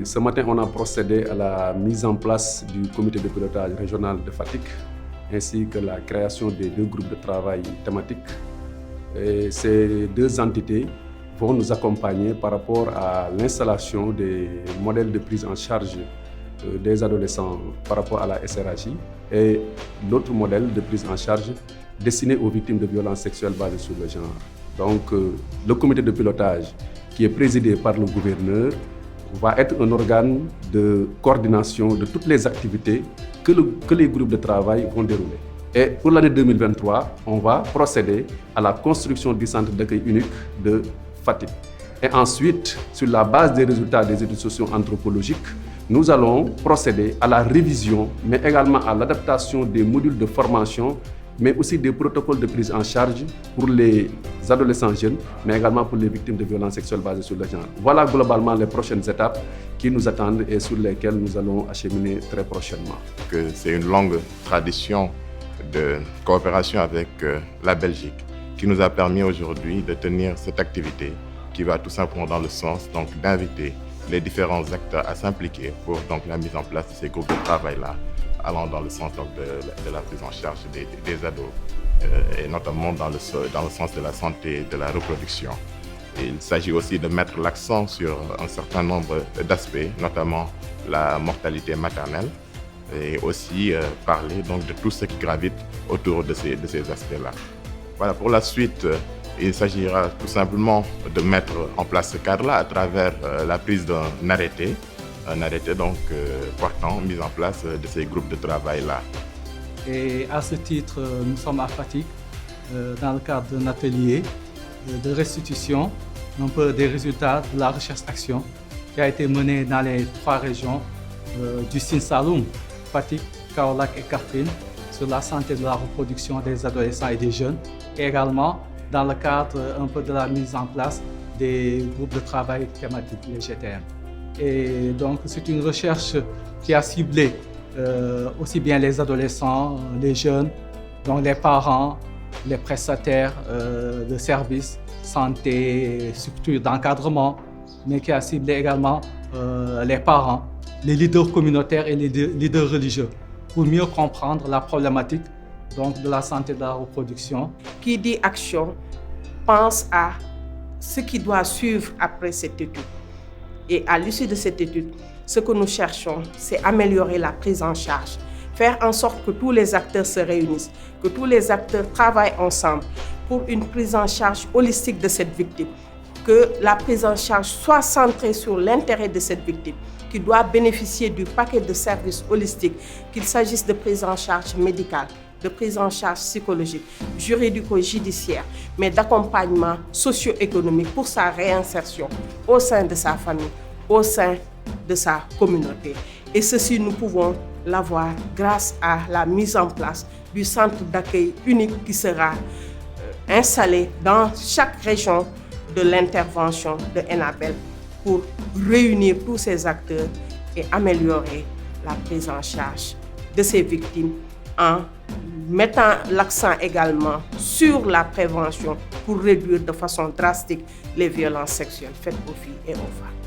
Ce matin, on a procédé à la mise en place du comité de pilotage régional de Fatick, ainsi que la création des 2 groupes de travail thématiques. Et ces 2 entités vont nous accompagner par rapport à l'installation des modèles de prise en charge des adolescents par rapport à la SRHI et l'autre modèle de prise en charge destiné aux victimes de violences sexuelles basées sur le genre. Donc, le comité de pilotage, qui est présidé par le gouverneur, va être un organe de coordination de toutes les activités que les groupes de travail vont dérouler. Et pour l'année 2023, on va procéder à la construction du centre d'accueil unique de Fatick. Et ensuite, sur la base des résultats des études socio-anthropologiques, nous allons procéder à la révision, mais également à l'adaptation des modules de formation, mais aussi des protocoles de prise en charge pour les adolescents jeunes, mais également pour les victimes de violences sexuelles basées sur le genre. Voilà globalement les prochaines étapes qui nous attendent et sur lesquelles nous allons acheminer très prochainement. C'est une longue tradition de coopération avec la Belgique qui nous a permis aujourd'hui de tenir cette activité qui va tout simplement dans le sens d'inviter les différents acteurs à s'impliquer pour la mise en place de ces groupes de travail-là, allant dans le sens de la prise en charge des ados, et notamment dans le sens de la santé et de la reproduction. Et il s'agit aussi de mettre l'accent sur un certain nombre d'aspects, notamment la mortalité maternelle, et aussi parler de tout ce qui gravite autour de ces aspects-là. Voilà, pour la suite, il s'agira tout simplement de mettre en place ce cadre-là à travers la prise d'un arrêté, portant mise en place de ces groupes de travail-là. Et à ce titre, nous sommes à Fatick dans le cadre d'un atelier de restitution un peu des résultats de la recherche-action qui a été menée dans les 3 régions du Sine Saloum, Fatick, Kaolack et Kaffrine, sur la santé de la reproduction des adolescents et des jeunes, et également dans le cadre un peu de la mise en place des groupes de travail thématiques, les GTM. Et donc c'est une recherche qui a ciblé aussi bien les adolescents, les jeunes, donc les parents, les prestataires de services, santé, structures d'encadrement, mais qui a ciblé également les parents, les leaders communautaires et les leaders religieux, pour mieux comprendre la problématique de la santé de la reproduction. Qui dit action pense à ce qui doit suivre après cette étude. Et à l'issue de cette étude, ce que nous cherchons, c'est améliorer la prise en charge, faire en sorte que tous les acteurs se réunissent, que tous les acteurs travaillent ensemble pour une prise en charge holistique de cette victime, que la prise en charge soit centrée sur l'intérêt de cette victime, qui doit bénéficier du paquet de services holistiques, qu'il s'agisse de prise en charge médicale, de prise en charge psychologique, juridico-judiciaire, mais d'accompagnement socio-économique pour sa réinsertion au sein de sa famille, au sein de sa communauté. Et ceci, nous pouvons l'avoir grâce à la mise en place du centre d'accueil unique qui sera installé dans chaque région de l'intervention de ENABEL pour réunir tous ces acteurs et améliorer la prise en charge de ces victimes en mettant l'accent également sur la prévention pour réduire de façon drastique les violences sexuelles faites aux filles et aux femmes.